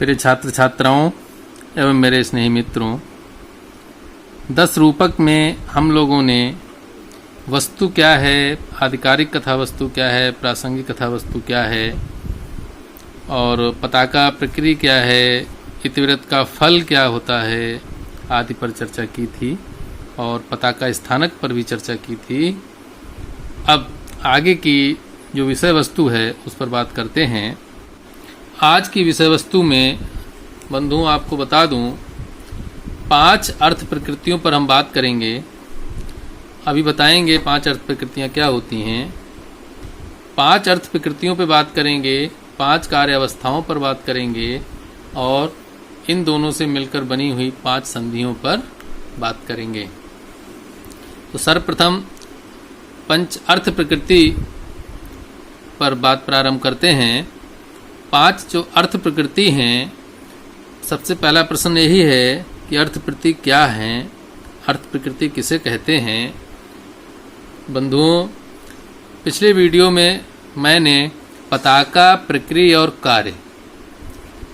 प्रिय छात्र छात्राओं एवं मेरे स्नेही मित्रों, 10 रूपक में हम लोगों ने वस्तु क्या है, आधिकारिक कथा वस्तु क्या है, प्रासंगिक कथा वस्तु क्या है और पताका प्रक्रिया क्या है, इतिवृत्त का फल क्या होता है आदि पर चर्चा की थी और पताका स्थानक पर भी चर्चा की थी। अब आगे की जो विषय वस्तु है उस पर बात करते हैं। आज की विषय वस्तु में बंधुओं आपको बता दूं, 5 अर्थ प्रकृतियों पर हम बात करेंगे। अभी बताएंगे 5 अर्थ प्रकृतियां क्या होती हैं। 5 अर्थ प्रकृतियों पर बात करेंगे, 5 कार्य अवस्थाओं पर बात करेंगे और इन दोनों से मिलकर बनी हुई 5 संधियों पर बात करेंगे। तो सर्वप्रथम पंच अर्थ प्रकृति पर बात प्रारंभ करते हैं। 5 जो अर्थ प्रकृति हैं, सबसे पहला प्रश्न यही है कि अर्थ प्रकृति क्या है, अर्थ प्रकृति किसे कहते हैं। बंधुओं, पिछले वीडियो में मैंने पताका प्रक्रिया और कार्य,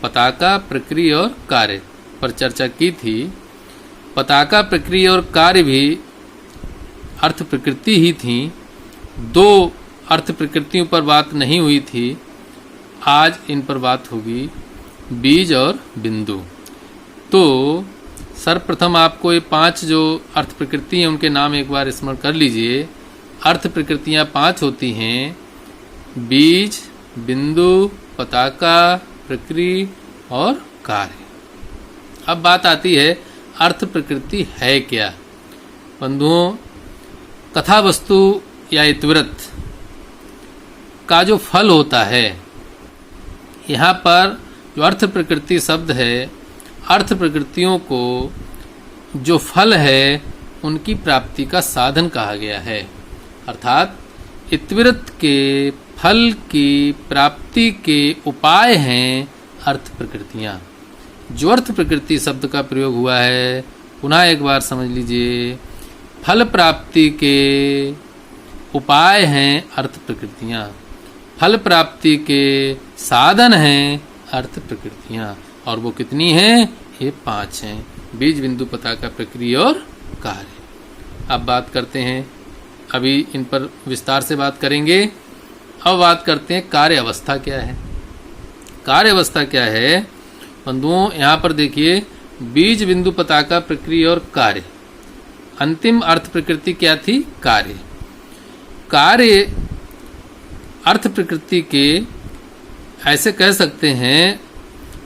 पताका प्रक्रिया और कार्य पर चर्चा की थी। पताका प्रक्रिया और कार्य भी अर्थ प्रकृति ही थी। 2 अर्थ प्रकृतियों पर बात नहीं हुई थी, आज इन पर बात होगी, बीज और बिंदु। तो सर्वप्रथम आपको ये 5 जो अर्थ प्रकृति हैं उनके नाम एक बार स्मरण कर लीजिए। अर्थ प्रकृतियां 5 होती हैं, बीज, बिंदु, पताका, प्रक्रिया और कार्य। अब बात आती है अर्थ प्रकृति है क्या। बंधुओं, कथा वस्तु या इतिवृत्त का जो फल होता है, यहाँ पर जो अर्थ प्रकृति शब्द है, अर्थ प्रकृतियों को जो फल है उनकी प्राप्ति का साधन कहा गया है। अर्थात इतिवृत्त के फल की प्राप्ति के उपाय हैं अर्थ प्रकृतियाँ। जो अर्थ प्रकृति शब्द का प्रयोग हुआ है, पुनः एक बार समझ लीजिए, फल प्राप्ति के उपाय हैं अर्थ प्रकृतियाँ, फल प्राप्ति के साधन हैं अर्थ प्रकृतियाँ। और वो कितनी हैं? ये 5 हैं, बीज, बिंदु, पताका, प्रक्रिया और कार्य। अब बात करते हैं, अभी इन पर विस्तार से बात करेंगे। अब बात करते हैं कार्य अवस्था क्या है। कार्य अवस्था क्या है बंधुओं, यहाँ पर देखिए, बीज, बिंदु, पताका, प्रक्रिया और कार्य। अंतिम अर्थ प्रकृति क्या थी? कार्य। कार्य अर्थ प्रकृति के ऐसे कह सकते हैं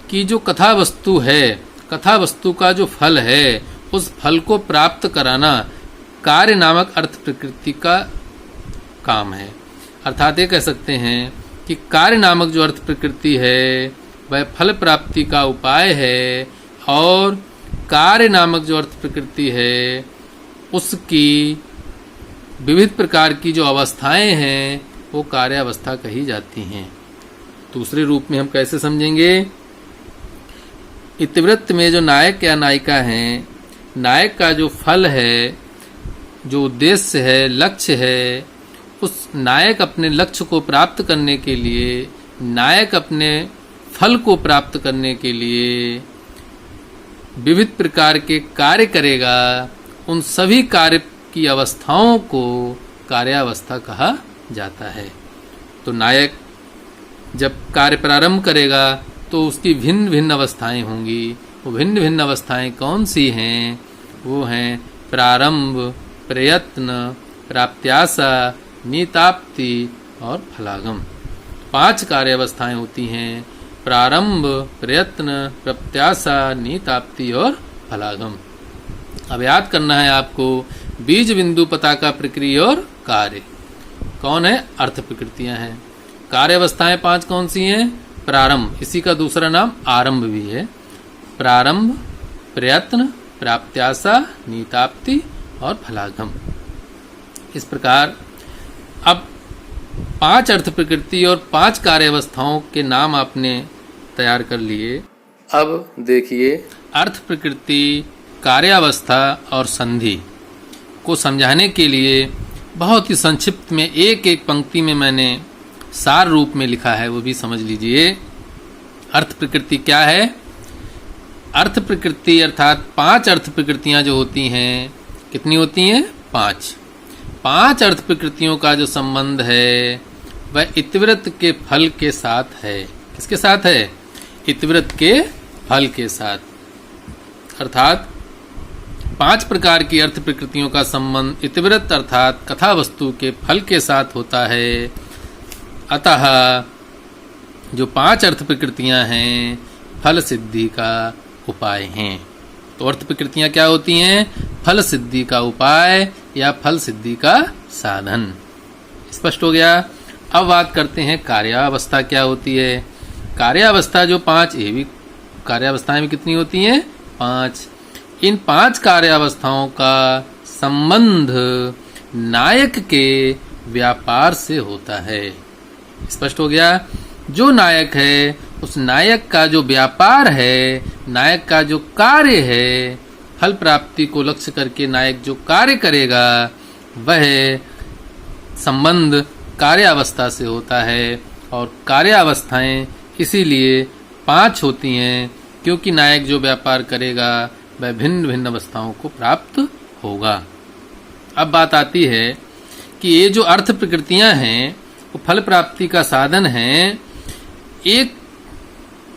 कि जो कथा वस्तु है, कथा वस्तु का जो फल है, उस फल को प्राप्त कराना कार्य नामक अर्थ प्रकृति का काम है। अर्थात ये कह सकते हैं कि कार्य नामक जो अर्थ प्रकृति है वह फल प्राप्ति का उपाय है और कार्य नामक जो अर्थ प्रकृति है उसकी विविध प्रकार की जो अवस्थाएं हैं वो कार्यावस्था कही जाती हैं। दूसरे रूप में हम कैसे समझेंगे? इतिवृत्त में जो नायक या नायिका हैं, नायक का जो फल है, जो उद्देश्य है, लक्ष्य है, उस नायक अपने लक्ष्य को प्राप्त करने के लिए, नायक अपने फल को प्राप्त करने के लिए विविध प्रकार के कार्य करेगा। उन सभी कार्य की अवस्थाओं को कार्यावस्था कहा जाता है। तो नायक जब कार्य प्रारंभ करेगा तो उसकी भिन्न भिन्न अवस्थाएं होंगी। वो भिन्न भिन्न अवस्थाएं कौन सी हैं? वो हैं प्रारंभ, प्रयत्न, प्राप्त्याशा, नीताप्ति और फलागम। 5 कार्य अवस्थाएं होती हैं, प्रारंभ, प्रयत्न, प्रत्याशा, नीताप्ति और फलागम। अब याद करना है आपको, बीज, बिंदु, पताका, प्रक्रिया और कार्य कौन है? अर्थ प्रकृतियां हैं। कार्य अवस्थाएं 5 कौन सी हैं? प्रारंभ, इसी का दूसरा नाम आरंभ भी है। प्रारंभ, प्रयत्न, प्राप्त्याशा, नीताप्ति और फलागम। इस प्रकार अब 5 अर्थ प्रकृति और 5 कार्य अवस्थाओं के नाम आपने तैयार कर लिए। अब देखिए, अर्थ प्रकृति, कार्यावस्था और संधि को समझाने के लिए बहुत ही संक्षिप्त में एक एक पंक्ति में मैंने सार रूप में लिखा है, वो भी समझ लीजिए। अर्थ प्रकृति क्या है? अर्थ प्रकृति अर्थात 5 अर्थ प्रकृतियां जो होती हैं, कितनी होती हैं? 5 अर्थ प्रकृतियों का जो संबंध है वह इतिवृत्त के फल के साथ है। किसके साथ है? इतिवृत्त के फल के साथ। अर्थात 5 प्रकार की अर्थ प्रकृतियों का संबंध इतिवृत्त अर्थात कथा वस्तु के फल के साथ होता है। अतः जो 5 अर्थ प्रकृतियां हैं फल सिद्धि का उपाय हैं। तो अर्थ प्रकृतियां क्या होती हैं? फल सिद्धि का उपाय या फल सिद्धि का साधन। स्पष्ट हो गया? अब बात करते हैं कार्यावस्था क्या होती है। कार्यावस्था जो 5, ये भी कार्यावस्थाएं भी कितनी होती हैं? 5। इन 5 कार्यावस्थाओं का संबंध नायक के व्यापार से होता है। स्पष्ट हो गया? जो नायक है उस नायक का जो व्यापार है, नायक का जो कार्य है, फल प्राप्ति को लक्ष्य करके नायक जो कार्य करेगा वह संबंध कार्यावस्था से होता है। और कार्यावस्थाएं इसीलिए 5 होती हैं क्योंकि नायक जो व्यापार करेगा वह भिन्न भिन्न अवस्थाओं को प्राप्त होगा। अब बात आती है कि ये जो अर्थ प्रकृतियां हैं वो फल प्राप्ति का साधन हैं। एक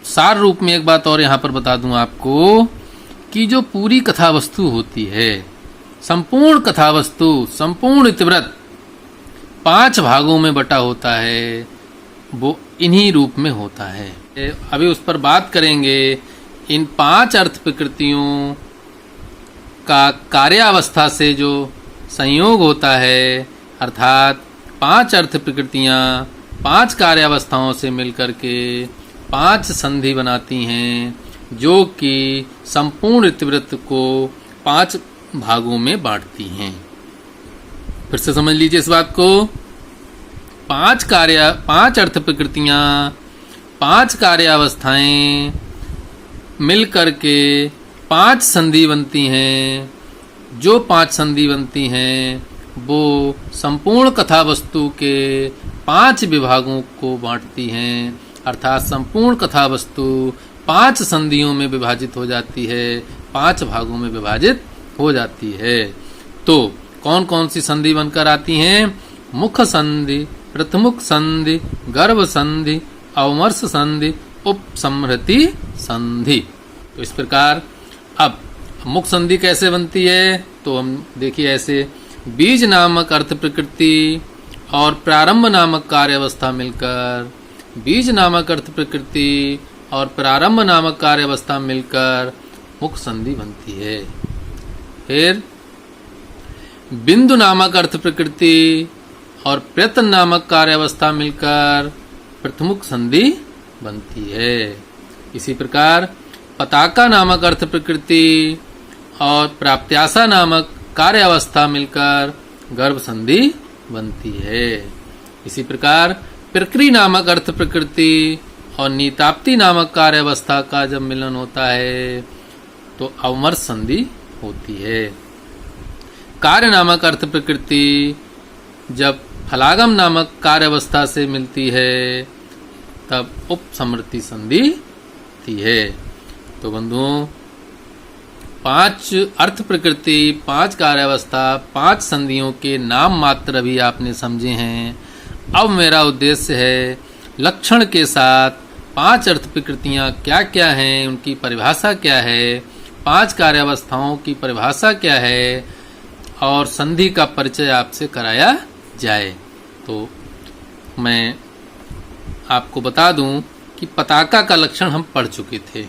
सार रूप में एक बात और यहाँ पर बता दूं आपको कि जो पूरी कथा वस्तु होती है, संपूर्ण कथा वस्तु, संपूर्ण इतिवृत्त 5 भागों में बटा होता है, वो इन्हीं रूप में होता है। अभी उस पर बात करेंगे। इन 5 अर्थ प्रकृतियों का कार्यावस्था से जो संयोग होता है, अर्थात 5 अर्थ प्रकृतियां 5 कार्यावस्थाओं से मिलकर के 5 संधि बनाती हैं, जो कि संपूर्ण इतिवृत्त को 5 भागों में बांटती हैं। फिर से समझ लीजिए इस बात को। 5 अर्थ प्रकृतियां 5 कार्यावस्थाएं मिल करके 5 संधि बनती हैं। जो 5 संधि बनती हैं वो संपूर्ण कथा वस्तु के 5 विभागों को बांटती हैं। अर्थात संपूर्ण कथा वस्तु 5 संधियों में विभाजित हो जाती है, 5 भागों में विभाजित हो जाती है। तो कौन कौन सी संधि बनकर आती हैं? मुख संधि, प्रथमुख संधि, गर्भ संधि, अवमर्श संधि, उपसंहृति संधि। तो इस प्रकार अब मुख संधि कैसे बनती है? तो हम देखिए ऐसे, बीज नामक अर्थ प्रकृति और प्रारंभ नामक कार्यावस्था मिलकर, बीज नामक अर्थ प्रकृति और प्रारंभ नामक कार्यावस्था मिलकर मुख संधि बनती है। फिर बिंदु नामक अर्थ प्रकृति और प्रयत्न नामक कार्यावस्था मिलकर प्रथमुख संधि बनती है। इसी प्रकार पताका नामक अर्थ प्रकृति और प्राप्त्याशा नामक कार्यावस्था मिलकर गर्भ संधि बनती है। इसी प्रकार प्रकृति नामक अर्थ प्रकृति और नीताप्ति नामक कार्यावस्था का जब मिलन होता है तो अवमर्श संधि होती है। कार्य नामक अर्थ प्रकृति जब फलागम नामक कार्यावस्था से मिलती है तब उपसमृति संधि होती है। तो बंधुओं, 5 अर्थ प्रकृति, 5 कार्यावस्था, 5 संधियों के नाम मात्र अभी आपने समझे हैं। अब मेरा उद्देश्य है लक्षण के साथ 5 अर्थ प्रकृतियां क्या क्या हैं, उनकी परिभाषा क्या है, 5 कार्यावस्थाओं की परिभाषा क्या है और संधि का परिचय आपसे कराया जाए। तो मैं आपको बता दूं कि पताका का लक्षण हम पढ़ चुके थे।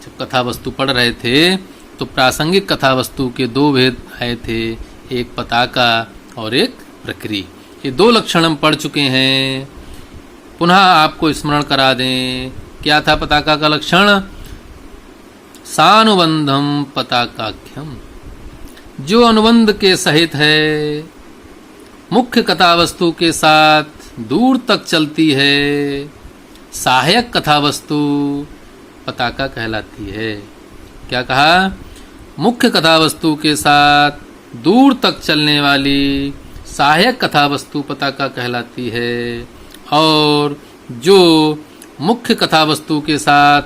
जब कथा वस्तु पढ़ रहे थे तो प्रासंगिक कथा वस्तु के 2 भेद आए थे, एक पताका और एक प्रकृति। ये 2 लक्षण हम पढ़ चुके हैं। पुनः आपको स्मरण करा दें, क्या था पताका का लक्षण? सानुबंधम पताकाख्यम, जो अनुबंध के सहित है, मुख्य कथा वस्तु के साथ दूर तक चलती है, सहायक कथा वस्तु पताका कहलाती है। क्या कहा? मुख्य कथा वस्तु के साथ दूर तक चलने वाली सहायक कथा वस्तु पताका कहलाती है। और जो मुख्य कथा वस्तु के साथ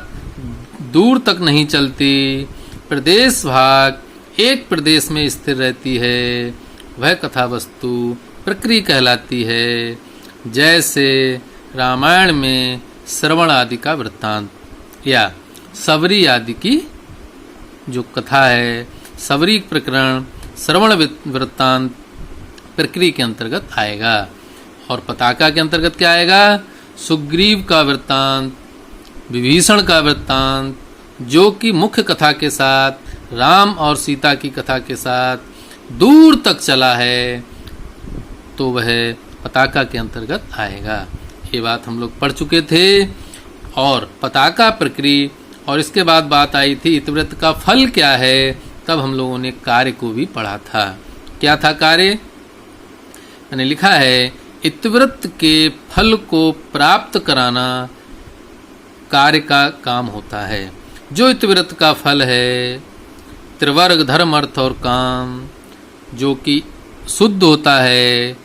दूर तक नहीं चलती, प्रदेश भाग एक प्रदेश में स्थिर रहती है, वह कथा वस्तु प्रक्रिया कहलाती है। जैसे रामायण में श्रवण आदि का वृत्तांत या सबरी आदि की जो कथा है, सबरी प्रकरण श्रवण वृत्तांत प्रक्रिया के अंतर्गत आएगा। और पताका के अंतर्गत क्या आएगा? सुग्रीव का वृत्तांत, विभीषण का वृत्तांत, जो कि मुख्य कथा के साथ राम और सीता की कथा के साथ दूर तक चला है, तो वह पताका के अंतर्गत आएगा। ये बात हम लोग पढ़ चुके थे। और पताका प्रक्रिया, और इसके बाद बात आई थी इतिवृत्त का फल क्या है। तब हम लोगों ने कार्य को भी पढ़ा था। क्या था कार्य? मैंने लिखा है, इतिवृत्त के फल को प्राप्त कराना कार्य का काम होता है। जो इतिवृत्त का फल है, त्रिवर्ग धर्म अर्थ और काम, जो कि शुद्ध होता है,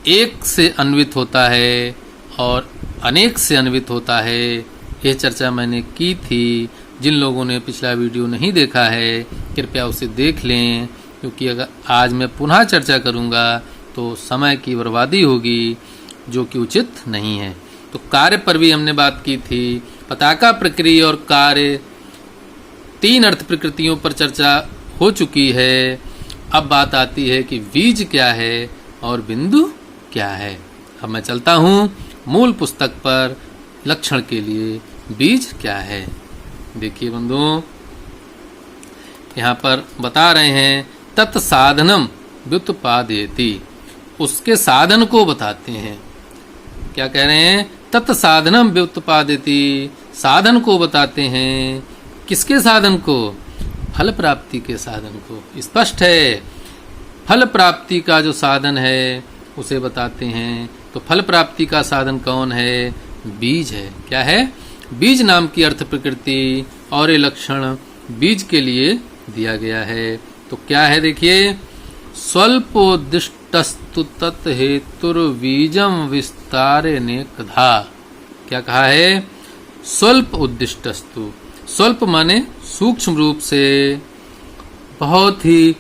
एक से अन्वित होता है और अनेक से अन्वित होता है, यह चर्चा मैंने की थी। जिन लोगों ने पिछला वीडियो नहीं देखा है, कृपया उसे देख लें, क्योंकि अगर आज मैं पुनः चर्चा करूंगा तो समय की बर्बादी होगी, जो कि उचित नहीं है। तो कार्य पर भी हमने बात की थी। पताका प्रक्रिया और कार्य, तीन अर्थ प्रकृतियों पर चर्चा हो चुकी है। अब बात आती है कि बीज क्या है और बिंदु क्या है। अब मैं चलता हूँ मूल पुस्तक पर, लक्षण के लिए बीज क्या है। देखिए बंधुओं, यहाँ पर बता रहे हैं तत्साधनम व्युत्पादयति, उसके साधन को बताते हैं। क्या कह रहे हैं? तत्साधनम व्युत्पादयति, साधन को बताते हैं। किसके साधन को? फल प्राप्ति के साधन को। स्पष्ट है, फल प्राप्ति का जो साधन है उसे बताते हैं। तो फल प्राप्ति का साधन कौन है? बीज है। क्या है? बीज नाम की अर्थ प्रकृति और ये लक्षण बीज के लिए दिया गया है। तो क्या है? देखिए, स्वल्पोदिष्टस्तु तत् हेतुर्बीजम विस्तारे नेकधा। क्या कहा है? स्वल्प उद्दिष्टस्तु। स्वल्प माने सूक्ष्म रूप से, बहुत ही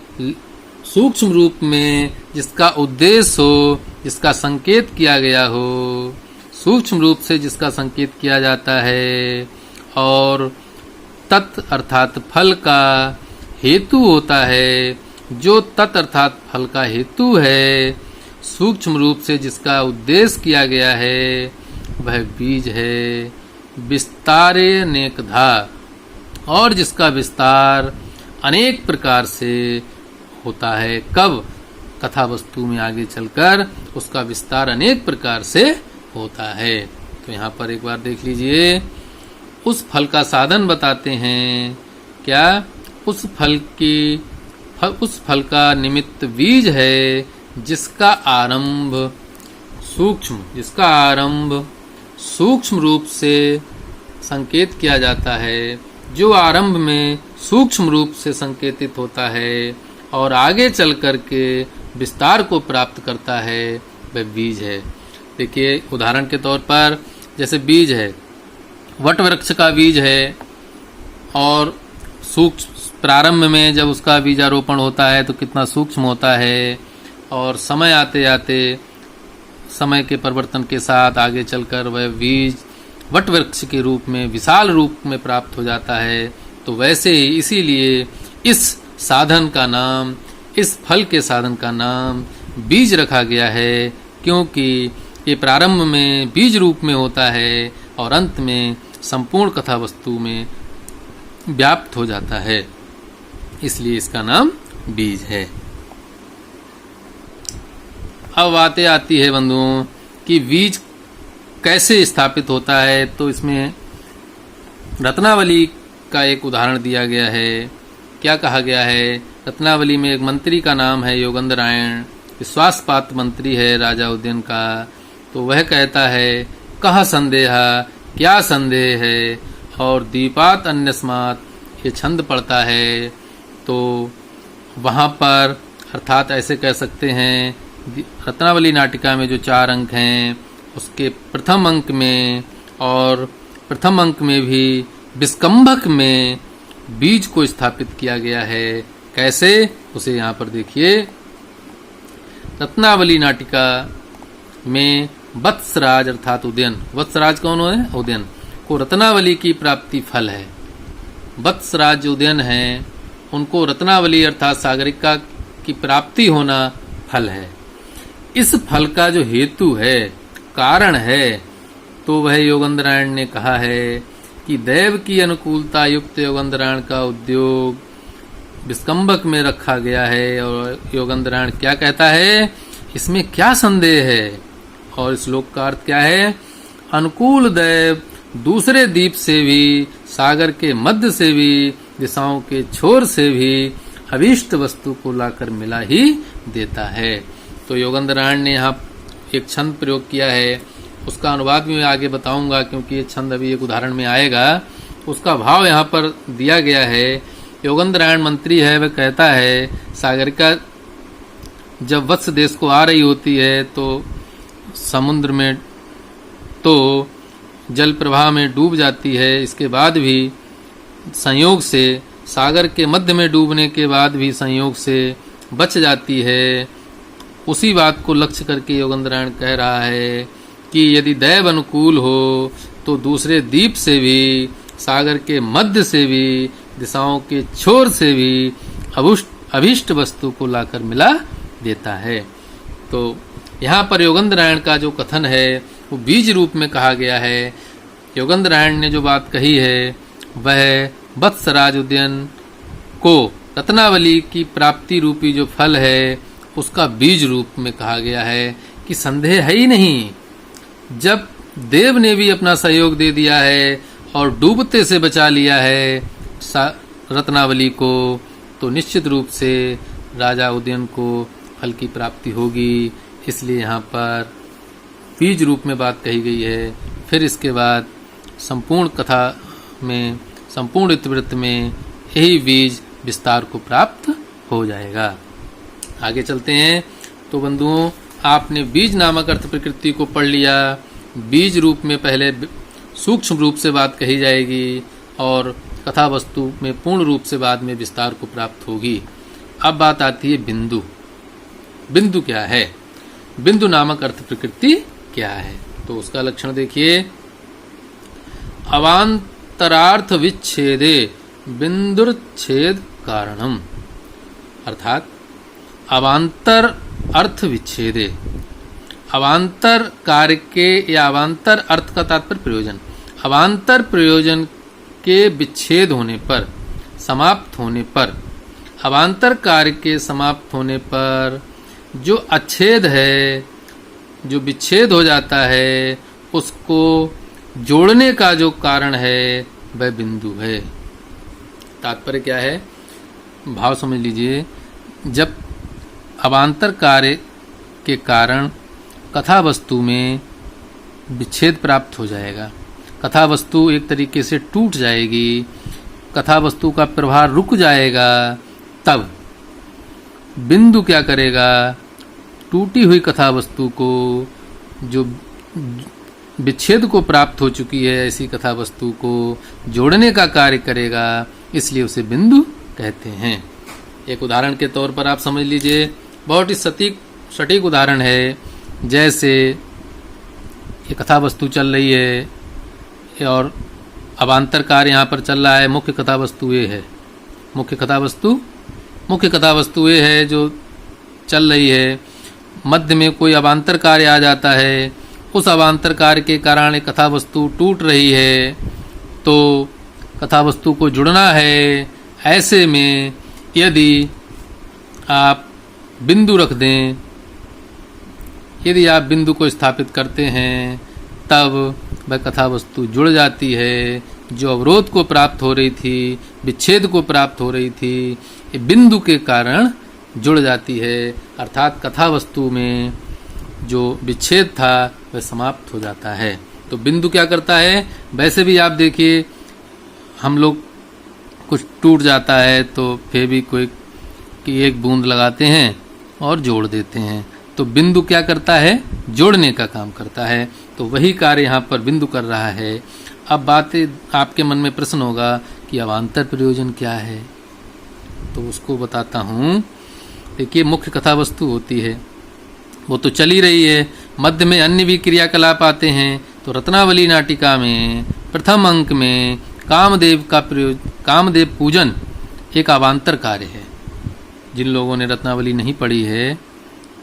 सूक्ष्म रूप में, जिसका उद्देश्य हो, जिसका संकेत किया गया हो, सूक्ष्म रूप से जिसका संकेत किया जाता है, और तत् अर्थात फल का हेतु होता है। जो तत् अर्थात फल का हेतु है, सूक्ष्म रूप से जिसका उद्देश्य किया गया है, वह बीज है। विस्तारे नेकधा, और जिसका विस्तार अनेक प्रकार से होता है। कब? कथा वस्तु में आगे चलकर उसका विस्तार अनेक प्रकार से होता है। तो यहाँ पर एक बार देख लीजिए, उस फल का साधन बताते हैं। क्या? उस फल का निमित्त बीज है, जिसका आरंभ सूक्ष्म रूप से संकेत किया जाता है। जो आरंभ में सूक्ष्म रूप से संकेतित होता है और आगे चल कर के विस्तार को प्राप्त करता है, वह बीज है। देखिए, उदाहरण के तौर पर जैसे बीज है, वट वृक्ष का बीज है, और सूक्ष्म प्रारंभ में जब उसका बीजारोपण होता है तो कितना सूक्ष्म होता है, और समय आते आते, समय के परिवर्तन के साथ आगे चलकर वह बीज वट वृक्ष के रूप में, विशाल रूप में प्राप्त हो जाता है। तो वैसे ही इसीलिए इस साधन का नाम, इस फल के साधन का नाम बीज रखा गया है, क्योंकि ये प्रारंभ में बीज रूप में होता है और अंत में संपूर्ण कथा वस्तु में व्याप्त हो जाता है, इसलिए इसका नाम बीज है। अब बातें आती है बंधुओं कि बीज कैसे स्थापित होता है। तो इसमें रत्नावली का एक उदाहरण दिया गया है। क्या कहा गया है? रत्नावली में एक मंत्री का नाम है योगेंद्रायण, विश्वासपात्र मंत्री है राजा उदयन का। तो वह कहता है, कह संदेह, क्या संदेह है, और दीपात अन्यस्मात्, ये छंद पड़ता है। तो वहाँ पर अर्थात ऐसे कह सकते हैं, रत्नावली नाटिका में जो 4 अंक हैं, उसके प्रथम अंक में और प्रथम अंक में भी विस्कंभक में बीज को स्थापित किया गया है। कैसे, उसे यहाँ पर देखिए। रत्नावली नाटिका में वत्सराज अर्थात उदयन, वत्सराज कौन है? उदयन को रत्नावली की प्राप्ति फल है। वत्सराज जो उदयन है उनको रत्नावली अर्थात सागरिका की प्राप्ति होना फल है। इस फल का जो हेतु है, कारण है, तो वह योगेंद्रायण ने कहा है कि दैव की अनुकूलता युक्त योगेंद्रायण का उद्योग विस्कंभक में रखा गया है। और योगेंद्रायण क्या कहता है, इसमें क्या संदेह है? और इस श्लोक का अर्थ क्या है? अनुकूल दैव दूसरे द्वीप से भी, सागर के मध्य से भी, दिशाओं के छोर से भी अभीष्ट वस्तु को लाकर मिला ही देता है। तो योगेंद्रायण ने यहाँ एक छंद प्रयोग किया है, उसका अनुवाद भी मैं आगे बताऊंगा क्योंकि ये छंद अभी एक उदाहरण में आएगा। उसका भाव यहाँ पर दिया गया है। योगेंद्रायण मंत्री है, वह कहता है सागरिका जब वत्स देश को आ रही होती है तो समुद्र में तो जल प्रवाह में डूब जाती है। इसके बाद भी संयोग से, सागर के मध्य में डूबने के बाद भी संयोग से बच जाती है। उसी बात को लक्ष्य करके योगेंद्रायण कह रहा है कि यदि दैव अनुकूल हो तो दूसरे द्वीप से भी, सागर के मध्य से भी, दिशाओं के छोर से भी अभीष्ट वस्तु को लाकर मिला देता है। तो यहाँ पर योगेंद्रायण का जो कथन है वो बीज रूप में कहा गया है। योगेंद्रायण ने जो बात कही है वह वत्सराज उदयन को रत्नावली की प्राप्ति रूपी जो फल है उसका बीज रूप में कहा गया है कि संदेह है ही नहीं। जब देव ने भी अपना सहयोग दे दिया है और डूबते से बचा लिया है रत्नावली को, तो निश्चित रूप से राजा उदयन को फल की प्राप्ति होगी। इसलिए यहाँ पर बीज रूप में बात कही गई है। फिर इसके बाद संपूर्ण कथा में, संपूर्ण इतिवृत्त में यही बीज विस्तार को प्राप्त हो जाएगा। आगे चलते हैं। तो बंधुओं, आपने बीज नामक अर्थ प्रकृति को पढ़ लिया। बीज रूप में पहले सूक्ष्म रूप से बात कही जाएगी और कथा वस्तु में पूर्ण रूप से बाद में विस्तार को प्राप्त होगी। अब बात आती है बिंदु। बिंदु क्या है? बिंदु नामक अर्थ प्रकृति क्या है? तो उसका लक्षण देखिए। अवांतरार्थ विच्छेदे बिंदुच्छेद कारणम, अर्थात अवांतर अर्थ विच्छेदे, अवांतर कार्य के या अवांतर अर्थ का तात्पर्य प्रयोजन, अवांतर प्रयोजन के विच्छेद होने पर, समाप्त होने पर, अवांतर कार्य के समाप्त होने पर जो अच्छेद है, जो विच्छेद हो जाता है, उसको जोड़ने का जो कारण है वह बिंदु है। तात्पर्य क्या है? भाव समझ लीजिए। जब अवांतर कार्य के कारण कथा वस्तु में विच्छेद प्राप्त हो जाएगा, कथा वस्तु एक तरीके से टूट जाएगी, कथा वस्तु का प्रवाह रुक जाएगा, तब बिंदु क्या करेगा? टूटी हुई कथा वस्तु को, जो विच्छेद को प्राप्त हो चुकी है ऐसी कथा वस्तु को जोड़ने का कार्य करेगा। इसलिए उसे बिंदु कहते हैं। एक उदाहरण के तौर पर आप समझ लीजिए, बहुत ही सटीक उदाहरण है। जैसे ये कथा वस्तु चल रही है और अवांतर कार्य यहाँ पर चल रहा है। मुख्य कथा वस्तु ये है, मुख्य कथा वस्तु ये है जो चल रही है। मध्य में कोई अवांतर कार्य आ जाता है, उस अवांतर कार्य के कारण एक कथा वस्तु टूट रही है, तो कथा वस्तु को जुड़ना है। ऐसे में यदि आप बिंदु रख दें, यदि आप बिंदु को स्थापित करते हैं, तब वह कथा वस्तु जुड़ जाती है। जो अवरोध को प्राप्त हो रही थी, विच्छेद को प्राप्त हो रही थी, ये बिंदु के कारण जुड़ जाती है। अर्थात कथा वस्तु में जो विच्छेद था वह समाप्त हो जाता है। तो बिंदु क्या करता है? वैसे भी आप देखिए, हम लोग कुछ टूट जाता है तो फेविक्विक की एक बूंद लगाते हैं और जोड़ देते हैं। तो बिंदु क्या करता है? जोड़ने का काम करता है। तो वही कार्य यहाँ पर बिंदु कर रहा है। अब बात आपके मन में प्रश्न होगा कि अवान्तर प्रयोजन क्या है, तो उसको बताता हूँ। देखिए, मुख्य कथा वस्तु होती है, वो तो चल ही रही है, मध्य में अन्य भी क्रियाकलाप आते हैं। तो रत्नावली नाटिका में प्रथम अंक में कामदेव पूजन एक अवान्तर कार्य है। जिन लोगों ने रत्नावली नहीं पढ़ी है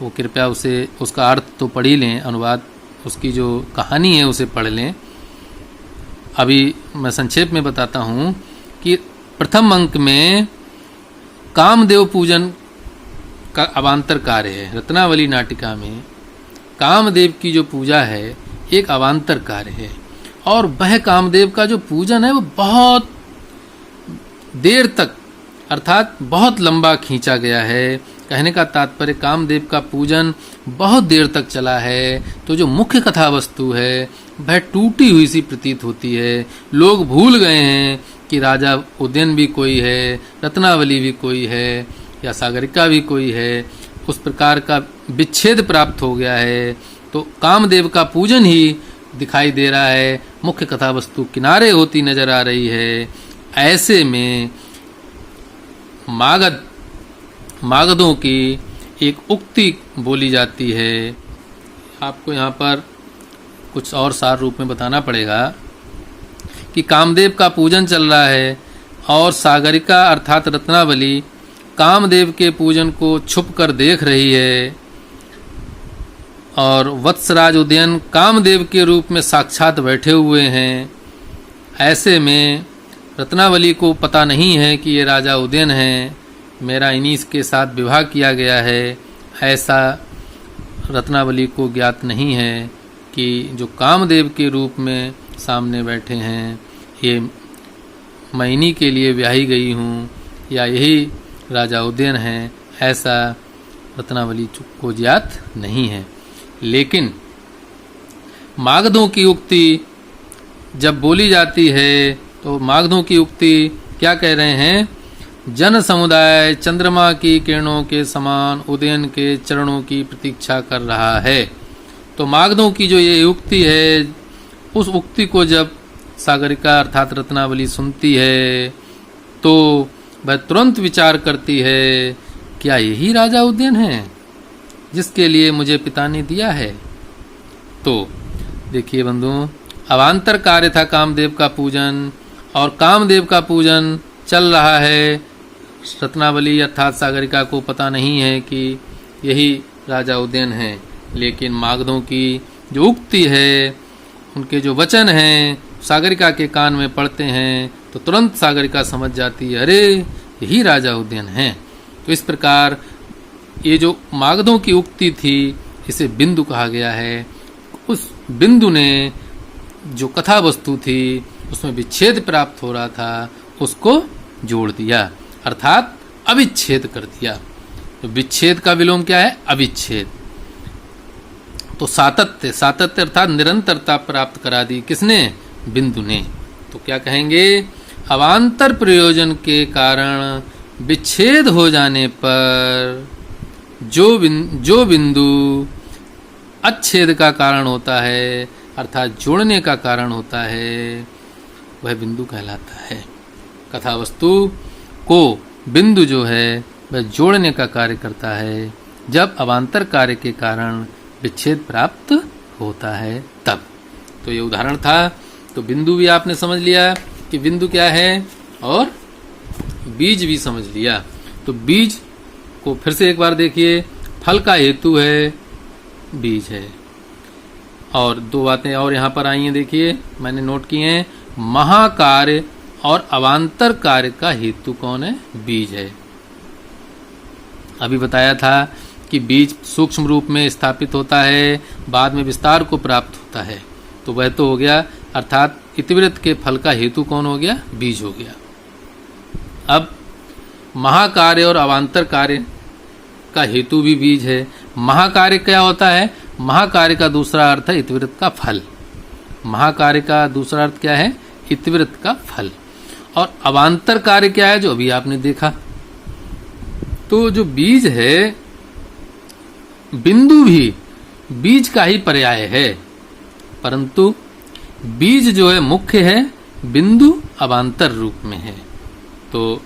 वो कृपया उसका अर्थ तो पढ़ ही लें, अनुवाद उसकी जो कहानी है उसे पढ़ लें। अभी मैं संक्षेप में बताता हूँ कि प्रथम अंक में कामदेव पूजन का अवान्तर कार्य है। रत्नावली नाटिका में कामदेव की जो पूजा है एक अवान्तर कार्य है, और वह कामदेव का जो पूजन है वो बहुत देर तक, अर्थात बहुत लंबा खींचा गया है। कहने का तात्पर्य कामदेव का पूजन बहुत देर तक चला है, तो जो मुख्य कथा वस्तु है वह टूटी हुई सी प्रतीत होती है। लोग भूल गए हैं कि राजा उदयन भी कोई है, रत्नावली भी कोई है, या सागरिका भी कोई है। उस प्रकार का विच्छेद प्राप्त हो गया है, तो कामदेव का पूजन ही दिखाई दे रहा है, मुख्य कथा वस्तु किनारे होती नजर आ रही है। ऐसे में मागधों की एक उक्ति बोली जाती है। आपको यहाँ पर कुछ और सार रूप में बताना पड़ेगा कि कामदेव का पूजन चल रहा है और सागरिका अर्थात रत्नावली कामदेव के पूजन को छुप कर देख रही है, और वत्सराज उदयन कामदेव के रूप में साक्षात बैठे हुए हैं। ऐसे में रत्नावली को पता नहीं है कि ये राजा उदयन है, मेरा इन्हीं के साथ विवाह किया गया है, ऐसा रत्नावली को ज्ञात नहीं है कि जो कामदेव के रूप में सामने बैठे हैं ये मैं इन्हीं के लिए ब्याही गई हूँ, या यही राजा उदयन है, ऐसा रत्नावली को ज्ञात नहीं है। लेकिन मागधों की उक्ति जब बोली जाती है तो मागधों की उक्ति क्या कह रहे हैं? जन समुदाय चंद्रमा की किरणों के समान उदयन के चरणों की प्रतीक्षा कर रहा है। तो मागधों की जो ये उक्ति है, उस उक्ति को जब सागरिका अर्थात रत्नावली सुनती है तो वह तुरंत विचार करती है, क्या यही राजा उदयन है जिसके लिए मुझे पिता ने दिया है? तो देखिए बंधुओं, अवान्तर कार्य था कामदेव का पूजन, और कामदेव का पूजन चल रहा है। रत्नावली अर्थात सागरिका को पता नहीं है कि यही राजा उदयन है, लेकिन मागधों की जो उक्ति है, उनके जो वचन हैं, सागरिका के कान में पड़ते हैं तो तुरंत सागरिका समझ जाती है, अरे यही राजा उदयन है। तो इस प्रकार ये जो मागधों की उक्ति थी इसे बिंदु कहा गया है। उस बिंदु ने जो कथा वस्तु थी उसमें विच्छेद प्राप्त हो रहा था, उसको जोड़ दिया, अर्थात अविच्छेद कर दिया। तो विच्छेद का विलोम क्या है? अविच्छेद। तो सातत्य अर्थात निरंतरता प्राप्त करा दी, किसने? बिंदु ने। तो क्या कहेंगे? अवान्तर प्रयोजन के कारण विच्छेद हो जाने पर जो बिंदु अच्छेद का कारण होता है, अर्थात जोड़ने का कारण होता है, वह बिंदु कहलाता है। कथा वस्तु को बिंदु जो है वह जोड़ने का कार्य करता है, जब अवान्तर कार्य के कारण विच्छेद प्राप्त होता है तब। तो ये उदाहरण था। तो बिंदु भी आपने समझ लिया कि बिंदु क्या है, और बीज भी समझ लिया। तो बीज को फिर से एक बार देखिए, फल का हेतु है, बीज है। और दो बातें और यहाँ पर आई हैं, देखिए मैंने नोट की हैं। महाकार्य और अवान्तर कार्य का हेतु कौन है? बीज है। अभी बताया था कि बीज सूक्ष्म रूप में स्थापित होता है, बाद में विस्तार को प्राप्त होता है। तो वह तो हो गया, अर्थात इतिवृत्त के फल का हेतु कौन हो गया? बीज हो गया। अब महाकार्य और अवान्तर कार्य का हेतु भी बीज है। महाकार्य क्या होता है? महाकार्य का दूसरा अर्थ है इतिवृत्त का फल। महाकार्य का दूसरा अर्थ क्या है? इतिवृत्त का फल। और अवान्तर कार्य क्या है? जो अभी आपने देखा। तो जो बीज है, बिंदु भी बीज का ही पर्याय है, परंतु बीज जो है मुख्य है, बिंदु अवान्तर रूप में है। तो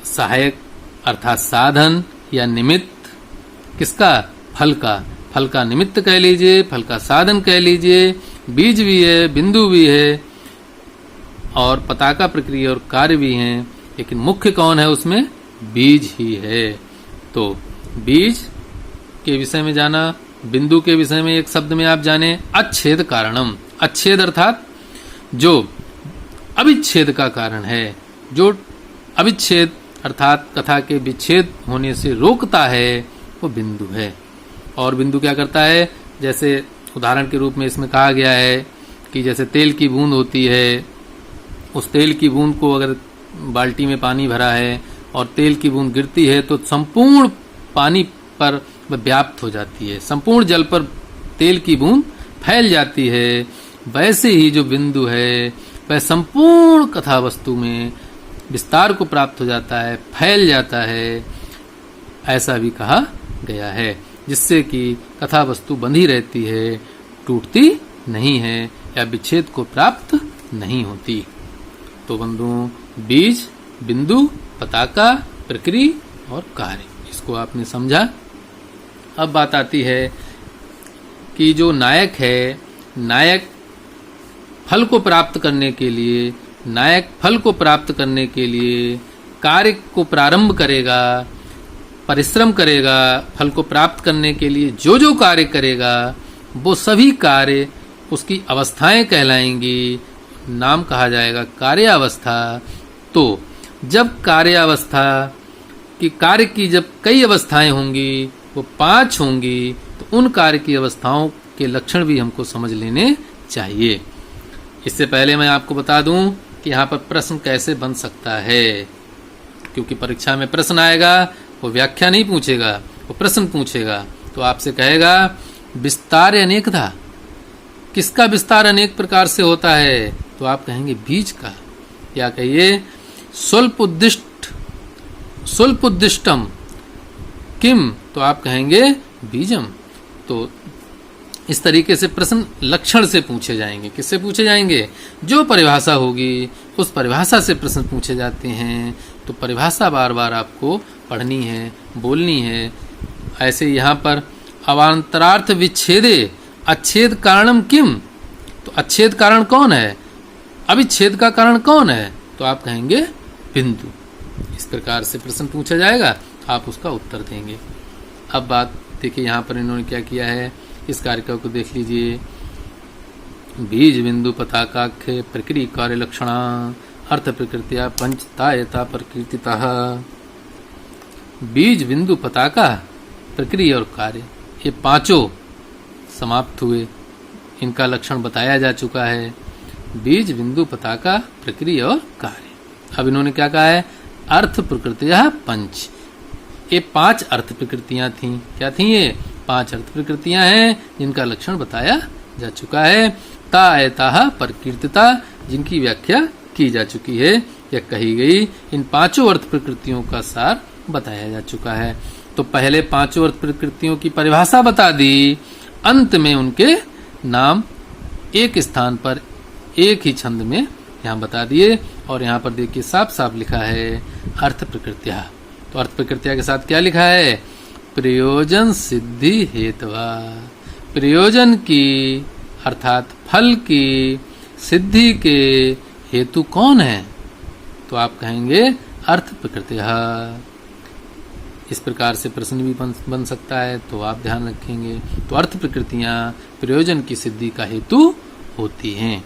सहायक अर्थात साधन या निमित्त किसका? फल का। फल का निमित्त कह लीजिए, फल का साधन कह लीजिए। बीज भी है, बिंदु भी है और पताका प्रक्रिया और कार्य भी हैं, लेकिन मुख्य कौन है उसमें? बीज ही है। तो बीज के विषय में जाना, बिंदु के विषय में एक शब्द में आप जाने, अच्छेद कारणम। अच्छेद अर्थात जो अविच्छेद का कारण है, जो अविच्छेद अर्थात कथा के विच्छेद होने से रोकता है, वो बिंदु है। और बिंदु क्या करता है? जैसे उदाहरण के रूप में इसमें कहा गया है कि जैसे तेल की बूंद होती है, उस तेल की बूंद को अगर बाल्टी में पानी भरा है और तेल की बूंद गिरती है तो संपूर्ण पानी पर वह व्याप्त हो जाती है, संपूर्ण जल पर तेल की बूंद फैल जाती है। वैसे ही जो बिंदु है वह संपूर्ण कथा वस्तु में विस्तार को प्राप्त हो जाता है, फैल जाता है, ऐसा भी कहा गया है, जिससे कि कथा वस्तु बंधी रहती है, टूटती नहीं है या विच्छेद को प्राप्त नहीं होती। तो बंधुओं, बीज, बिंदु, पताका, प्रक्रिया और कार्य, इसको आपने समझा। अब बात आती है कि जो नायक है, नायक फल को प्राप्त करने के लिए, नायक फल को प्राप्त करने के लिए कार्य को प्रारंभ करेगा, परिश्रम करेगा। फल को प्राप्त करने के लिए जो जो कार्य करेगा वो सभी कार्य उसकी अवस्थाएं कहलाएंगी, नाम कहा जाएगा कार्यावस्था। तो जब कार्यावस्था की कार्य की जब कई अवस्थाएं होंगी, वो 5 होंगी, तो उन कार्य की अवस्थाओं के लक्षण भी हमको समझ लेने चाहिए। इससे पहले मैं आपको बता दूं कि यहाँ पर प्रश्न कैसे बन सकता है, क्योंकि परीक्षा में प्रश्न आएगा, वो व्याख्या नहीं पूछेगा, वो प्रश्न पूछेगा। तो आपसे कहेगा विस्तार अनेक था, किसका विस्तार अनेक प्रकार से होता है? तो आप कहेंगे बीज का, या कहिए स्वल्प उद्दिष्टम किम, तो आप कहेंगे बीजम। तो इस तरीके से प्रश्न लक्षण से पूछे जाएंगे। किससे पूछे जाएंगे? जो परिभाषा होगी उस परिभाषा से प्रश्न पूछे जाते हैं। तो परिभाषा बार बार आपको पढ़नी है, बोलनी है। ऐसे यहाँ पर अवान्तरार्थ विच्छेदे अच्छेद कारणम किम, तो अच्छेद कारण कौन है? अविच्छेद का कारण कौन है? तो आप कहेंगे बिंदु। इस प्रकार से प्रश्न पूछा जाएगा, आप उसका उत्तर देंगे। अब बात देखिए, यहाँ पर इन्होंने क्या किया है, इस कार्यक्रम को देख लीजिए। बीज, बिंदु, पताका, प्रक्रिया, कार्य लक्षणा, अर्थ प्रकृतिया, पंचतायता प्रकृतिता। बीज, बिंदु, पताका, प्रक्रिया और कार्य, ये 5 समाप्त हुए। इनका लक्षण बताया जा चुका है। बीज, बिंदु, पताका, प्रक्रिया और कार्य। अब इन्होंने क्या कहा है? अर्थ प्रकृतिया पंच। ये 5 अर्थ प्रकृतियां थीं। क्या थीं ये? 5 अर्थ प्रकृतियां हैं, जिनका लक्षण बताया जा चुका है। तायता प्रकृतिता, जिनकी व्याख्या की जा चुकी है या कही गई। इन 5 अर्थ प्रकृतियों का सार बताया जा चुका है। तो पहले 5 अर्थ प्रकृतियों की परिभाषा बता दी, अंत में उनके नाम एक स्थान पर एक ही छंद में यहाँ बता दिए। और यहाँ पर देखिए साफ साफ लिखा है अर्थ प्रकृतिया। तो अर्थ प्रकृतिया के साथ क्या लिखा है? प्रयोजन सिद्धि हेतवा। प्रयोजन की अर्थात फल की सिद्धि के हेतु कौन है? तो आप कहेंगे अर्थ प्रकृतिया। इस प्रकार से प्रश्न भी बन सकता है, तो आप ध्यान रखेंगे। तो अर्थ प्रकृतियां प्रयोजन की सिद्धि का हेतु होती हैं।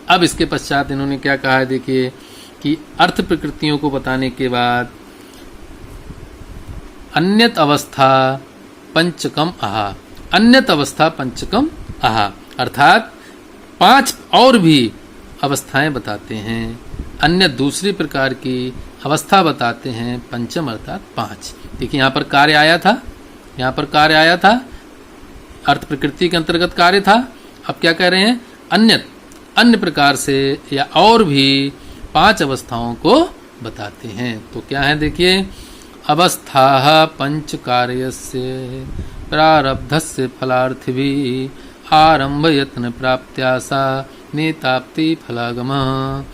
अब इसके पश्चात इन्होंने क्या कहा है, देखिए कि अर्थ प्रकृतियों को बताने के बाद अन्यत अवस्था पंचकम आहा। अन्यत अवस्था पंचकम आहा अर्थात 5 और भी अवस्थाएं बताते हैं। अन्य दूसरी प्रकार की अवस्था बताते हैं, पंचम अर्थात 5। देखिए यहाँ पर कार्य आया था, यहाँ पर कार्य आया था, अर्थ प्रकृति के अंतर्गत कार्य था। अब क्या कह रहे हैं? अन्य प्रकार से या और भी 5 अवस्थाओं को बताते हैं। तो क्या है देखिए, अवस्था पंच कार्यस्य प्रारब्धस्य फलार्थिभिः आरंभ यत्न प्राप्त्यासा नेताप्ति फलागमः।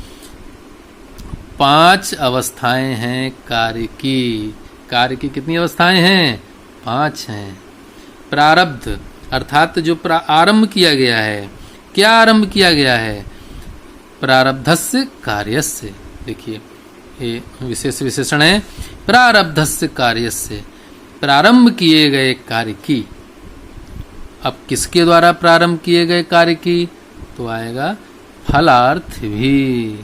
5 अवस्थाएं हैं कार्य की। कार्य की कितनी अवस्थाएं हैं? 5 हैं। प्रारब्ध अर्थात जो आरंभ किया गया है। क्या आरंभ किया गया है? प्रारब्धस्य कार्यस्य। देखिए ये विशेष विशेषण है, प्रारब्धस्य कार्यस्य, प्रारंभ किए गए कार्य की। अब किसके द्वारा प्रारंभ किए गए कार्य की? तो आएगा फलार्थ भी,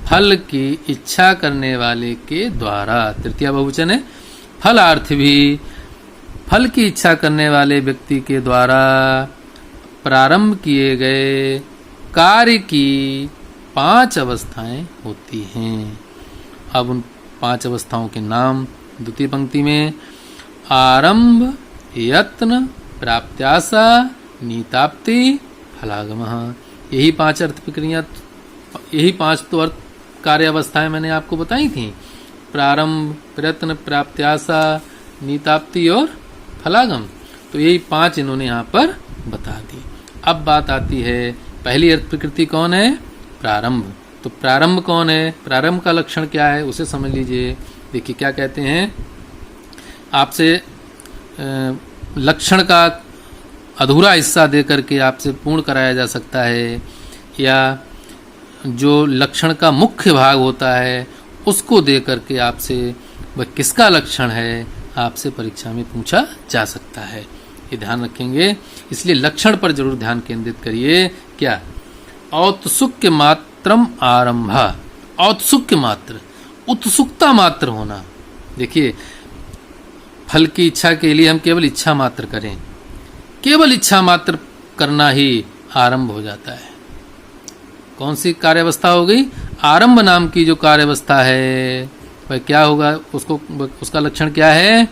फल की इच्छा करने वाले के द्वारा। तृतीया बहुवचन है। फलार्थ भी, फल की इच्छा करने वाले व्यक्ति के द्वारा प्रारंभ किए गए कार्य की 5 अवस्थाएं होती हैं। अब उन 5 अवस्थाओं के नाम द्वितीय पंक्ति में आरंभ, यत्न, प्राप्त्यासा, नीताप्ति, फलागमः। यही 5 अर्थ प्रक्रिया, यही 5 तो अर्थ कार्य अवस्थाएं मैंने आपको बताई थी। प्रारंभ, प्रयत्न, प्राप्त्यासा, नीताप्ति और फलागम। तो यही 5 इन्होंने यहाँ पर बता दी। अब बात आती है पहली अर्थ प्रकृति कौन है? प्रारंभ। तो प्रारंभ कौन है? प्रारंभ का लक्षण क्या है उसे समझ लीजिए। देखिए क्या कहते हैं, आपसे लक्षण का अधूरा हिस्सा दे करके आपसे पूर्ण कराया जा सकता है, या जो लक्षण का मुख्य भाग होता है उसको दे करके आपसे वह किसका लक्षण है आपसे परीक्षा में पूछा जा सकता है। ये ध्यान रखेंगे, इसलिए लक्षण पर जरूर ध्यान केंद्रित करिए। क्या? औत्सुक्य मात्रम आरंभ। औत्सुक्य मात्र, उत्सुकता मात्र होना। देखिए फल की इच्छा के लिए हम केवल इच्छा मात्र करें, केवल इच्छा मात्र करना ही आरंभ हो जाता है। कौन सी कार्यावस्था हो गई? आरंभ नाम की जो कार्यावस्था है वह क्या होगा? उसका लक्षण क्या है?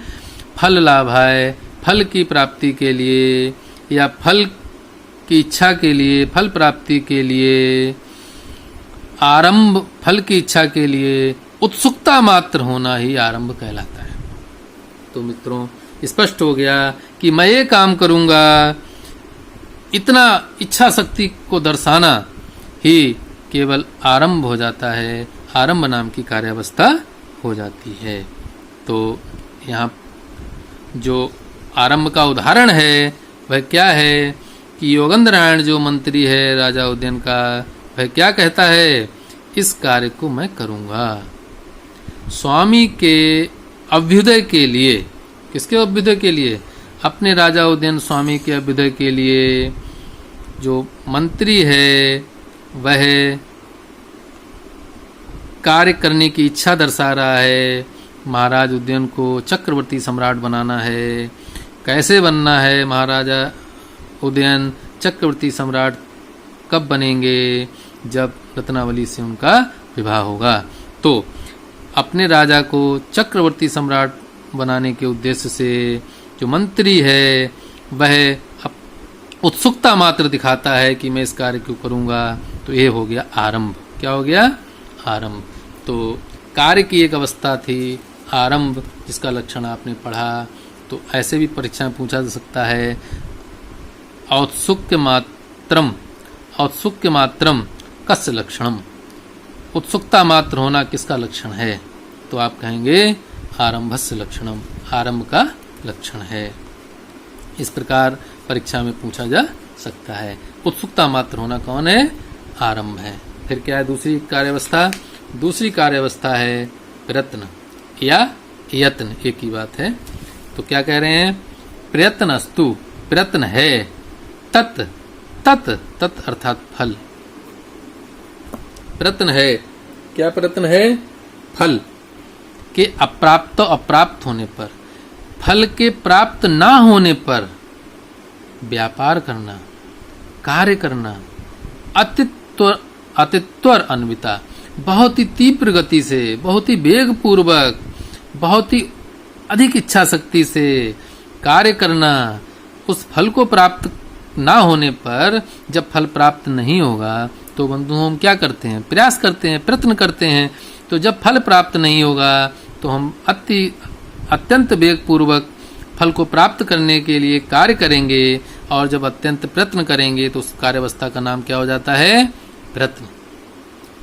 फल लाभाय, फल की प्राप्ति के लिए या फल की इच्छा के लिए, फल प्राप्ति के लिए, आरंभ फल की इच्छा के लिए उत्सुकता मात्र होना ही आरंभ कहलाता है। तो मित्रों स्पष्ट हो गया कि मैं ये काम करूंगा, इतना इच्छा शक्ति को दर्शाना ही केवल आरंभ हो जाता है, आरंभ नाम की कार्यावस्था हो जाती है। तो यहाँ जो आरंभ का उदाहरण है वह क्या है कि योगेंद्रनारायण जो मंत्री है राजा उदयन का, वह क्या कहता है? इस कार्य को मैं करूंगा स्वामी के अभ्युदय के लिए। किसके अभ्युदय के लिए? अपने राजा उदयन स्वामी के अभ्युदय के लिए। जो मंत्री है वह कार्य करने की इच्छा दर्शा रहा है, महाराज उदयन को चक्रवर्ती सम्राट बनाना है। कैसे बनना है? महाराजा उदयन चक्रवर्ती सम्राट कब बनेंगे? जब रत्नावली से उनका विवाह होगा। तो अपने राजा को चक्रवर्ती सम्राट बनाने के उद्देश्य से जो मंत्री है वह उत्सुकता मात्र दिखाता है कि मैं इस कार्य को करूंगा। तो ये हो गया आरंभ। क्या हो गया? आरंभ। तो कार्य की एक अवस्था थी आरंभ, जिसका लक्षण आपने पढ़ा। तो ऐसे भी परीक्षा में पूछा जा सकता है औत्सुक्य मात्रम कस्य लक्षणम। उत्सुकता मात्र होना किसका लक्षण है? तो आप कहेंगे आरंभस्य लक्षणम, आरंभ का लक्षण है। इस प्रकार परीक्षा में पूछा जा सकता है। उत्सुकता मात्र होना कौन है? आरंभ है। फिर क्या है दूसरी कार्यावस्था? दूसरी कार्यावस्था है प्रयत्न या यत्न, एक ही बात है। तो क्या कह रहे हैं? प्रयत्नस्तु, प्रयत्न है, तत् तत् तत् अर्थात फल। प्रयत्न है, क्या प्रयत्न है? फल के अप्राप्त होने पर, फल के प्राप्त ना होने पर व्यापार करना, कार्य करना, अतित्वर अन्विता, बहुत ही तीव्र गति से, बहुत ही वेग पूर्वक, बहुत ही अधिक इच्छा शक्ति से कार्य करना। उस फल को प्राप्त ना होने पर, जब फल प्राप्त नहीं होगा तो बंधु हम क्या करते हैं? प्रयास करते हैं, प्रयत्न करते हैं। तो जब फल प्राप्त नहीं होगा तो हम अत्यंत वेग पूर्वक फल को प्राप्त करने के लिए कार्य करेंगे। और जब अत्यंत प्रयत्न करेंगे तो उस कार्यावस्था का नाम क्या हो जाता है? प्रयत्न।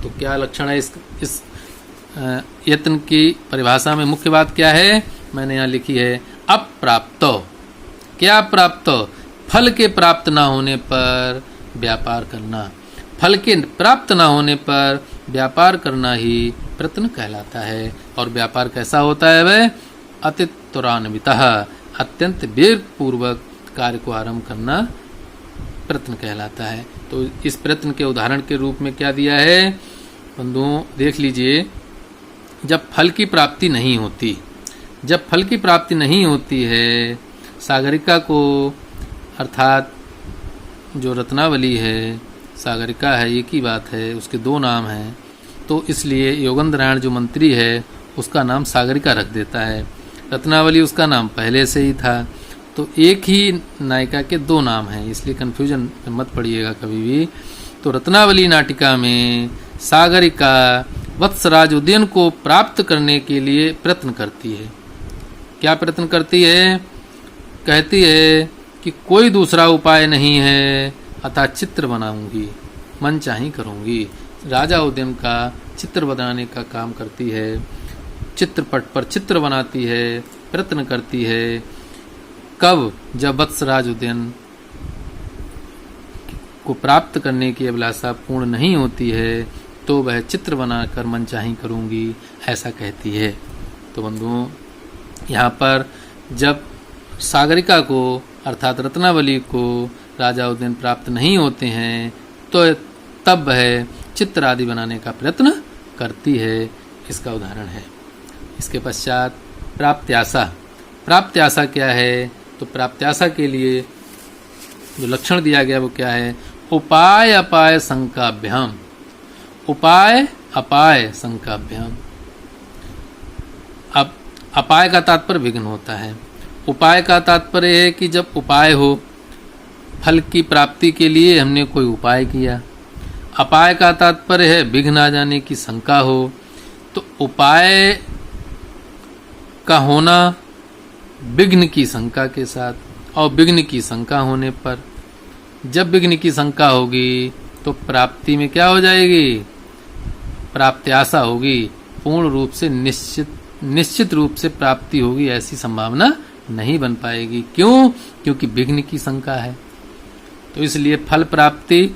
तो क्या लक्षण है इस यत्न की परिभाषा में? मुख्य बात क्या है? मैंने यहाँ लिखी है अप्राप्त। क्या प्राप्त? फल के प्राप्त ना होने पर व्यापार करना। फल के प्राप्त ना होने पर व्यापार करना ही प्रयत्न कहलाता है। और व्यापार कैसा होता है? वह अति त्वरान्वितः, अत्यंत वेग पूर्वक कार्य को आरंभ करना प्रयत्न कहलाता है। तो इस प्रयत्न के उदाहरण के रूप में क्या दिया है बंधुओं? देख लीजिए, जब फल की प्राप्ति नहीं होती, जब फल की प्राप्ति नहीं होती है, सागरिका को अर्थात जो रत्नावली है, सागरिका है, एक ही बात है, उसके दो नाम हैं, तो इसलिए योगेंद्रायण जो मंत्री है उसका नाम सागरिका रख देता है। रत्नावली उसका नाम पहले से ही था, तो एक ही नायिका के दो नाम हैं, इसलिए कन्फ्यूजन मत पड़िएगा कभी भी। तो रत्नावली नाटिका में सागरिका वत्सराज उदयन को प्राप्त करने के लिए प्रयत्न करती है। क्या प्रयत्न करती है? कहती है कि कोई दूसरा उपाय नहीं है, अतः चित्र बनाऊंगी, मन चाही करूंगी। राजा उदयन का चित्र बनाने का काम करती है, चित्रपट पर चित्र बनाती है, प्रयत्न करती है। कब? जब वत्सराज उदयन को प्राप्त करने की अभिलाषा पूर्ण नहीं होती है तो वह चित्र बनाकर मन चाही करूंगी, ऐसा कहती है। तो बंधुओं, यहाँ पर जब सागरिका को अर्थात रत्नावली को राजा उदयन प्राप्त नहीं होते हैं तो तब वह चित्र आदि बनाने का प्रयत्न करती है। इसका उदाहरण है। इसके पश्चात प्राप्त्याशा। प्राप्त्याशा क्या है? तो प्राप्त्याशा के लिए जो लक्षण दिया गया वो क्या है? उपाय अपाय शंकाभ्याम। उपाय अपाय शंकाभ्याम। अब अपाय का तात्पर्य विघ्न होता है। उपाय का तात्पर्य है कि जब उपाय हो, फल की प्राप्ति के लिए हमने कोई उपाय किया। अपाय का तात्पर्य है विघ्न आ जाने की शंका हो। तो उपाय का होना विघ्न की शंका के साथ, और विघ्न की शंका होने पर, जब विघ्न की शंका होगी तो प्राप्ति में क्या हो जाएगी? प्राप्त्याशा होगी, पूर्ण रूप से निश्चित रूप से प्राप्ति होगी ऐसी संभावना नहीं बन पाएगी। क्यों? क्योंकि विघ्न की शंका है। तो इसलिए फल प्राप्ति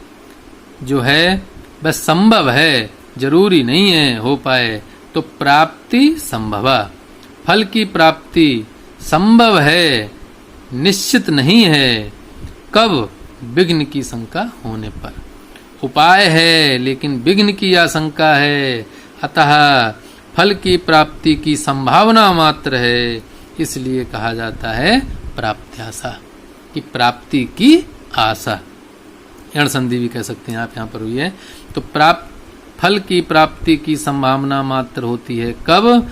जो है वह संभव है, जरूरी नहीं है हो पाए। तो प्राप्ति संभवा, फल की प्राप्ति संभव है, निश्चित नहीं है। कब? विघ्न की शंका होने पर। उपाय है लेकिन विघ्न की आशंका है, अतः फल की प्राप्ति की संभावना मात्र है, इसलिए कहा जाता है प्राप्त्याशा, कि प्राप्ति की आशा। यण संधि भी कह सकते हैं आप, यहाँ पर हुई है। तो फल की प्राप्ति की संभावना मात्र होती है कब?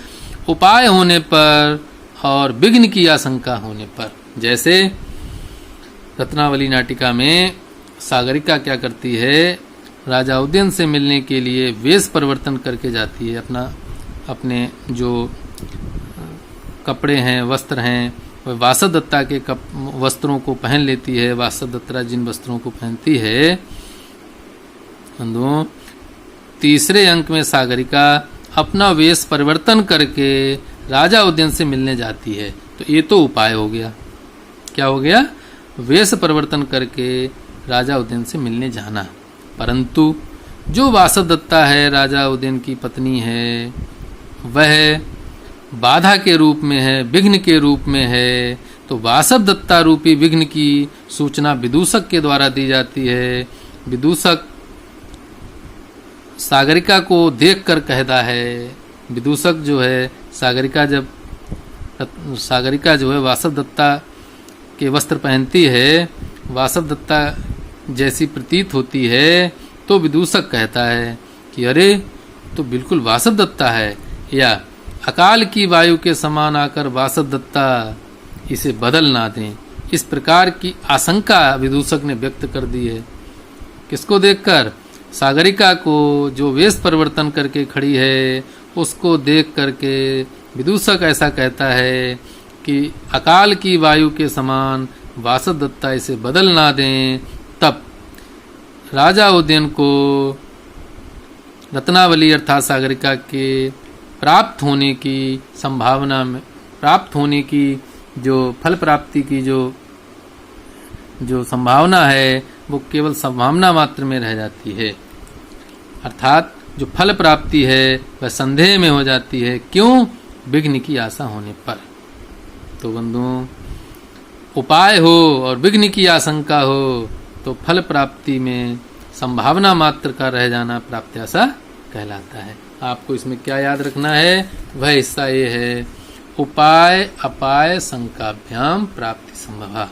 उपाय होने पर और विघ्न की आशंका होने पर। जैसे रत्नावली नाटिका में सागरिका क्या करती है? राजा उदयन से मिलने के लिए वेश परिवर्तन करके जाती है। अपने जो कपड़े हैं, वस्त्र हैं, वह वासवदत्ता के वस्त्रों को पहन लेती है। वासवदत्ता जिन वस्त्रों को पहनती है बंधुओं, तीसरे अंक में सागरिका अपना वेश परिवर्तन करके राजा उदयन से मिलने जाती है। तो ये तो उपाय हो गया। क्या हो गया? वेश परिवर्तन करके राजा उदयन से मिलने जाना। परंतु जो वासवदत्ता है, राजा उदयन की पत्नी है, वह बाधा के रूप में है, विघ्न के रूप में है। तो वासवदत्ता रूपी विघ्न की सूचना विदूषक के द्वारा दी जाती है। विदूषक सागरिका को देखकर कहता है, विदूषक जो है सागरिका जो है वासवदत्ता के वस्त्र पहनती है, वासवदत्ता जैसी प्रतीत होती है, तो विदूषक कहता है कि अरे तो बिल्कुल वासवदत्ता है, या अकाल की वायु के समान आकर वासवदत्ता इसे बदल ना दें। इस प्रकार की आशंका विदूषक ने व्यक्त कर दी है। किसको देखकर? सागरिका को, जो वेश परिवर्तन करके खड़ी है, उसको देख करके विदूषक ऐसा कहता है कि अकाल की वायु के समान वासवदत्ता इसे बदल ना दें, तब राजा उदयन को रत्नावली अर्थात सागरिका के प्राप्त होने की संभावना में, प्राप्त होने की जो फल प्राप्ति की जो संभावना है वो केवल संभावना मात्र में रह जाती है। अर्थात जो फल प्राप्ति है वह संदेह में हो जाती है। क्यों? विघ्न की आशा होने पर। तो बंधुओं, उपाय हो और विघ्न की आशंका हो तो फल प्राप्ति में संभावना मात्र का रह जाना प्राप्त्याशा कहलाता है। आपको इसमें क्या याद रखना है? वह हिस्सा ये है, उपाय अपाय शंकाभ्याम प्राप्ति संभवा।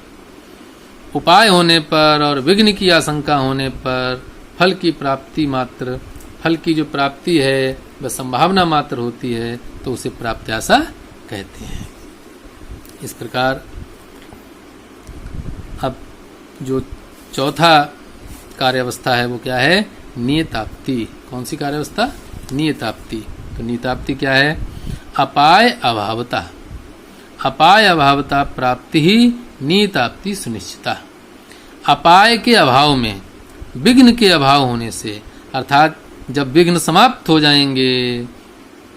उपाय होने पर और विघ्न की आशंका होने पर फल की प्राप्ति मात्र, फल की जो प्राप्ति है वह संभावना मात्र होती है, तो उसे प्राप्त्याशा कहते हैं। इस प्रकार अब जो चौथा कार्यावस्था है वो क्या है? नियताप्ति। कौन सी कार्यावस्था? नियताप्ति। तो नियताप्ति क्या है? अपाय अभावता। अपाय अभावता प्राप्ति ही नियताप्ति सुनिश्चिता। अपाय के अभाव में, विघ्न के अभाव होने से, अर्थात जब विघ्न समाप्त हो जाएंगे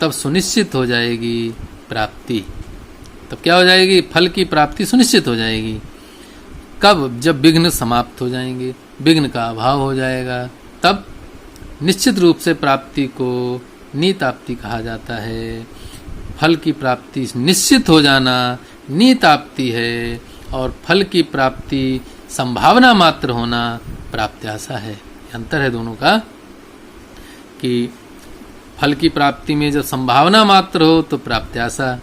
तब सुनिश्चित हो जाएगी प्राप्ति। तब क्या हो जाएगी? फल की प्राप्ति सुनिश्चित हो जाएगी। कब? जब विघ्न समाप्त हो जाएंगे, विघ्न का अभाव हो जाएगा, तब निश्चित रूप से प्राप्ति को नियताप्ति कहा जाता है। फल की प्राप्ति निश्चित हो जाना नियताप्ति है और फल की प्राप्ति संभावना मात्र होना प्राप्त्याशा है। अंतर है दोनों का कि फल की प्राप्ति में जब संभावना मात्र हो तो प्राप्त्याशा,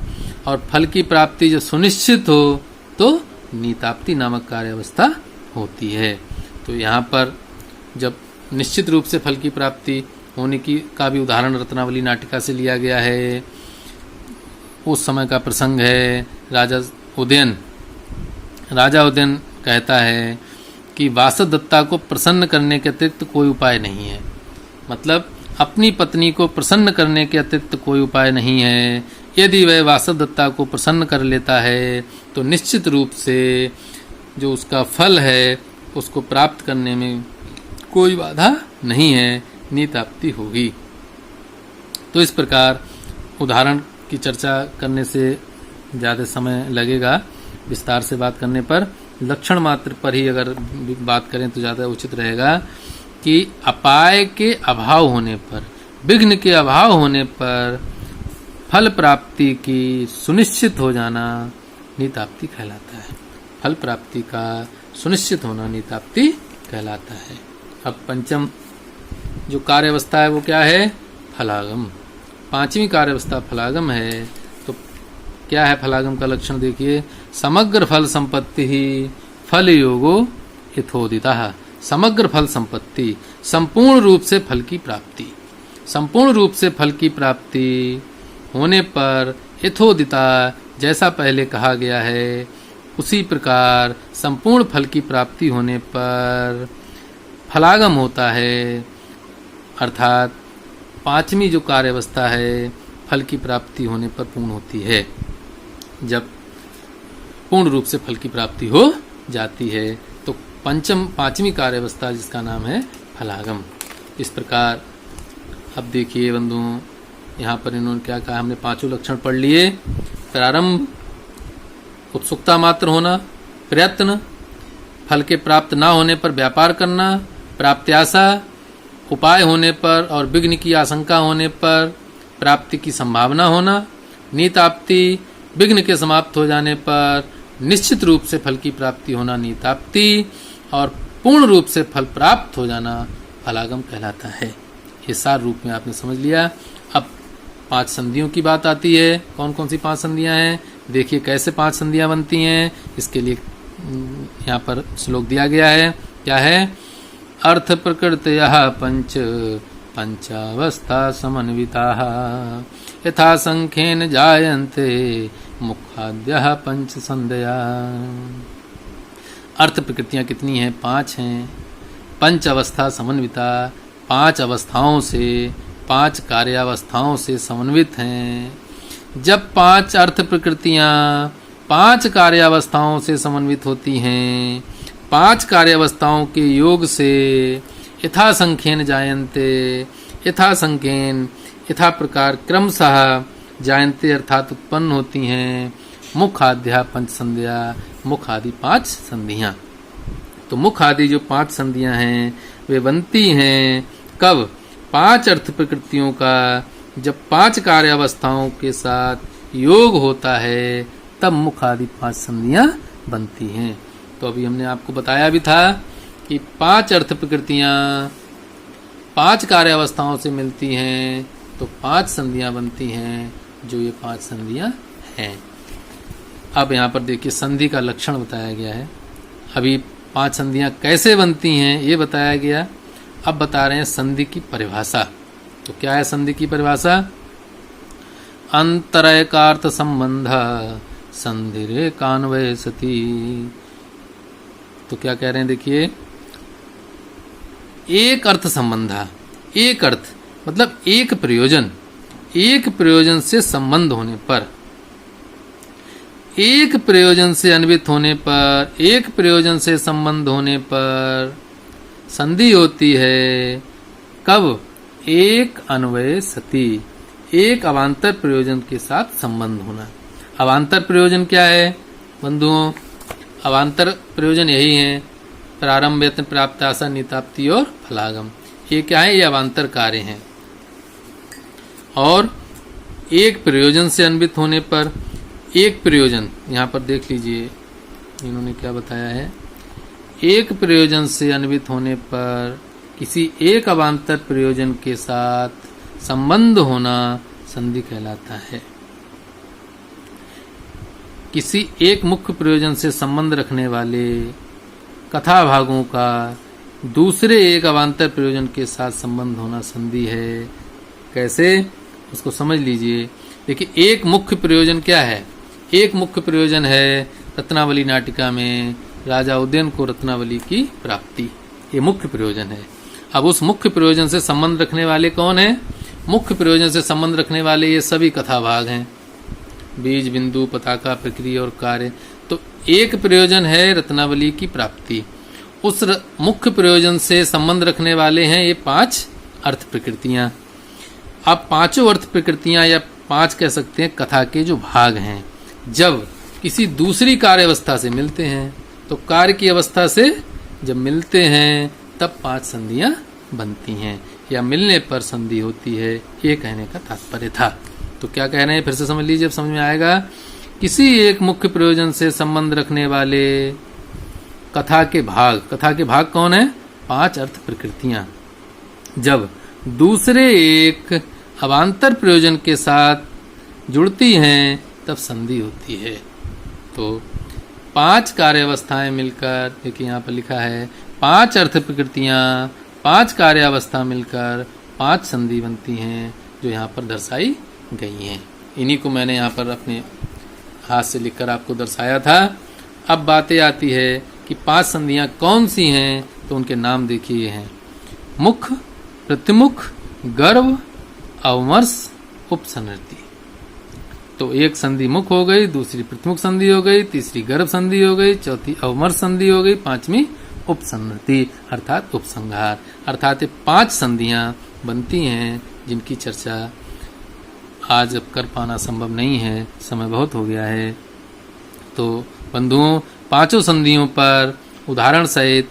और फल की प्राप्ति जब सुनिश्चित हो तो नियताप्ति नामक कार्यावस्था होती है। तो यहाँ पर जब निश्चित रूप से फल की प्राप्ति होने की का भी उदाहरण रत्नावली नाटिका से लिया गया है। उस समय का प्रसंग है, राजा उदयन कहता है कि वासवदत्ता को प्रसन्न करने के अतिरिक्त कोई उपाय नहीं है। मतलब अपनी पत्नी को प्रसन्न करने के अतिरिक्त कोई उपाय नहीं है। यदि वह वासवदत्ता को प्रसन्न कर लेता है तो निश्चित रूप से जो उसका फल है उसको प्राप्त करने में कोई बाधा नहीं है, नियताप्ति होगी। तो इस प्रकार उदाहरण की चर्चा करने से ज़्यादा समय लगेगा, विस्तार से बात करने पर लक्षण मात्र पर ही अगर बात करें तो ज़्यादा उचित रहेगा कि अपाय के अभाव होने पर, विघ्न के अभाव होने पर फल प्राप्ति की सुनिश्चित हो जाना नियताप्ति कहलाता है। फल प्राप्ति का सुनिश्चित होना नियताप्ति कहलाता है। अब पंचम जो कार्यावस्था है वो क्या है? फलागम। पांचवी कार्यावस्था फलागम है। तो क्या है फलागम का लक्षण? देखिए, समग्र फल संपत्ति ही फल योगो यथोदिता। समग्र फल संपत्ति, संपूर्ण रूप से फल की प्राप्ति। संपूर्ण रूप से फल की प्राप्ति होने पर यथोदिता, जैसा पहले कहा गया है उसी प्रकार संपूर्ण फल की प्राप्ति होने पर फलागम होता है। अर्थात पांचवी जो कार्यावस्था है फल की प्राप्ति होने पर पूर्ण होती है, जब पूर्ण रूप से फल की प्राप्ति हो जाती है। तो पांचवी कार्यावस्था जिसका नाम है फलागम। इस प्रकार अब देखिए बंधुओं, यहाँ पर इन्होंने क्या कहा? हमने पांचों लक्षण पढ़ लिए। प्रारंभ, उत्सुकता मात्र होना, प्रयत्न, फल के प्राप्त ना होने पर व्यापार करना, प्राप्त्याशा, उपाय होने पर और विघ्न की आशंका होने पर प्राप्ति की संभावना होना, नियताप्ति, विघ्न के समाप्त हो जाने पर निश्चित रूप से फल की प्राप्ति होना नियताप्ति, और पूर्ण रूप से फल प्राप्त हो जाना फलागम कहलाता है। ये सार रूप में आपने समझ लिया। अब 5 संधियों की बात आती है। कौन कौन सी 5 संधियां हैं? देखिए कैसे 5 संधियां बनती हैं। इसके लिए यहाँ पर श्लोक दिया गया है। क्या है? अर्थ प्रकृतयः पंचावस्था समन्विताः यथा संख्येन जायन्ते मुखाद्यः पंच संधया। अर्थ प्रकृतियां कितनी हैं? 5 हैं। पंच अवस्था समन्विता, 5 अवस्थाओं से, 5 कार्यावस्थाओं से समन्वित हैं। जब 5 अर्थ प्रकृतियां 5 कार्यावस्थाओं से समन्वित होती हैं। 5 कार्यावस्थाओं के योग से यथा संख्येन जायन्ते, यथा संख्येन यथा प्रकार क्रमशः जायन्ते अर्थात उत्पन्न होती हैं। मुख आद्या पंच संध्या, मुख आदि 5 संधियां। तो मुख आदि जो 5 संधियां हैं वे बनती हैं कब? 5 अर्थ प्रकृतियों का जब 5 कार्यावस्थाओं के साथ योग होता है तब मुख आदि 5 संधियां बनती हैं। तो अभी हमने आपको बताया भी था कि 5 अर्थ प्रकृतियां 5 कार्यावस्थाओं से मिलती हैं तो 5 संधियां बनती हैं, जो ये 5 संधियां हैं। अब यहाँ पर देखिए संधि का लक्षण बताया गया है। अभी 5 संधियां कैसे बनती हैं ये बताया गया। अब बता रहे हैं संधि की परिभाषा। तो क्या है संधि की परिभाषा? अंतरैकार्थ संबंध संधिरेकान्वय सती। तो क्या कह रहे हैं देखिए, एक अर्थ संबंध, एक अर्थ मतलब एक प्रयोजन से संबंध होने पर, एक प्रयोजन से अन्वित होने पर, एक प्रयोजन से संबंध होने पर संधि होती है। कब? एक अन्वय सती, एक अवान्तर प्रयोजन के साथ संबंध होना। अवान्तर प्रयोजन क्या है बंधुओं? अवान्तर प्रयोजन यही है प्रारंभ यत्न प्राप्त आशा निताप्ति और फलागम। ये क्या है? ये अवान्तर कार्य हैं। और एक प्रयोजन से अन्वित होने पर, एक प्रयोजन यहाँ पर देख लीजिए इन्होंने क्या बताया है। एक प्रयोजन से अन्वित होने पर किसी एक अवान्तर प्रयोजन के साथ संबंध होना संधि कहलाता है। किसी एक मुख्य प्रयोजन से संबंध रखने वाले कथा भागों का दूसरे एक अवान्तर प्रयोजन के साथ संबंध होना संधि है। कैसे? उसको समझ लीजिए। देखिए एक मुख्य प्रयोजन क्या है? एक मुख्य प्रयोजन है रत्नावली नाटिका में राजा उदयन को रत्नावली की प्राप्ति, ये मुख्य प्रयोजन है। अब उस मुख्य प्रयोजन से संबंध रखने वाले कौन है? मुख्य प्रयोजन से संबंध रखने वाले ये सभी कथा भाग हैं, बीज, बिंदु, पताका, प्रक्रिया और कार्य। तो एक प्रयोजन है रत्नावली की प्राप्ति, उस मुख्य प्रयोजन से संबंध रखने वाले हैं ये 5 अर्थ प्रकृतियां। अब पांचों अर्थ प्रकृतियां या 5 कह सकते हैं कथा के जो भाग हैं, जब किसी दूसरी कार्य अवस्था से मिलते हैं, तो कार्य की अवस्था से जब मिलते हैं तब 5 संधियां बनती हैं या मिलने पर संधि होती है, ये कहने का तात्पर्य था। तो क्या कह रहे हैं फिर से समझ लीजिए, अब समझ में आएगा। किसी एक मुख्य प्रयोजन से संबंध रखने वाले कथा के भाग कौन है? 5 अर्थ प्रकृतियां जब दूसरे एक अवान्तर प्रयोजन के साथ जुड़ती हैं तब संधि होती है। तो 5 कार्यावस्थाएं मिलकर, देखिए यहाँ पर लिखा है 5 अर्थ प्रकृतियां, 5 कार्यावस्था मिलकर 5 संधि बनती हैं, जो यहाँ पर दर्शाई गई हैं। इन्हीं को मैंने यहाँ पर अपने हाथ से लिखकर आपको दर्शाया था। अब बातें आती है कि 5 संधियां कौन सी हैं, तो उनके नाम देखिए हैं मुख, प्रतिमुख, गर्भ, अवमर्श, उपसंहृति। तो एक संधि मुख हो गई, दूसरी प्रतिमुख संधि हो गई, तीसरी गर्भ संधि हो गई, चौथी अवमर्श संधि हो गई, 5वीं उपसंहृति अर्थात उपसंहार। अर्थात 5 संधियां बनती हैं जिनकी चर्चा आज अब कर पाना संभव नहीं है, समय बहुत हो गया है। तो बंधुओं, 5 संधियों पर उदाहरण सहित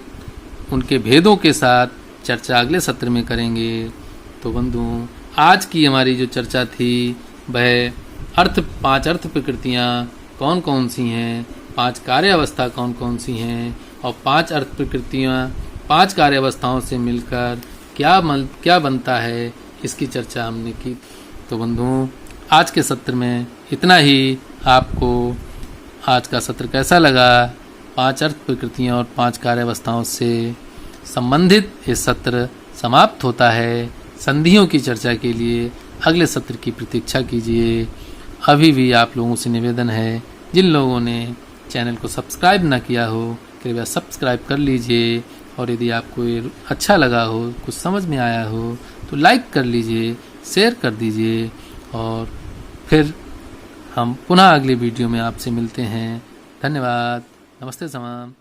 उनके भेदों के साथ चर्चा अगले सत्र में करेंगे। तो बंधुओं, आज की हमारी जो चर्चा थी वह 5 अर्थ प्रकृतियां कौन कौन सी हैं, 5 कार्य अवस्था कौन कौन सी हैं, और 5 अर्थ प्रकृतियां 5 कार्य अवस्थाओं से मिलकर क्या बनता है, इसकी चर्चा हमने की। तो बंधुओं, आज के सत्र में इतना ही। आपको आज का सत्र कैसा लगा? 5 अर्थ प्रकृतियां और 5 कार्य अवस्थाओं से संबंधित ये सत्र समाप्त होता है। संधियों की चर्चा के लिए अगले सत्र की प्रतीक्षा कीजिए। अभी भी आप लोगों से निवेदन है, जिन लोगों ने चैनल को सब्सक्राइब ना किया हो कृपया सब्सक्राइब कर लीजिए, और यदि आपको ये अच्छा लगा हो, कुछ समझ में आया हो तो लाइक कर लीजिए, शेयर कर दीजिए, और फिर हम पुनः अगली वीडियो में आपसे मिलते हैं। धन्यवाद। नमस्ते तमाम।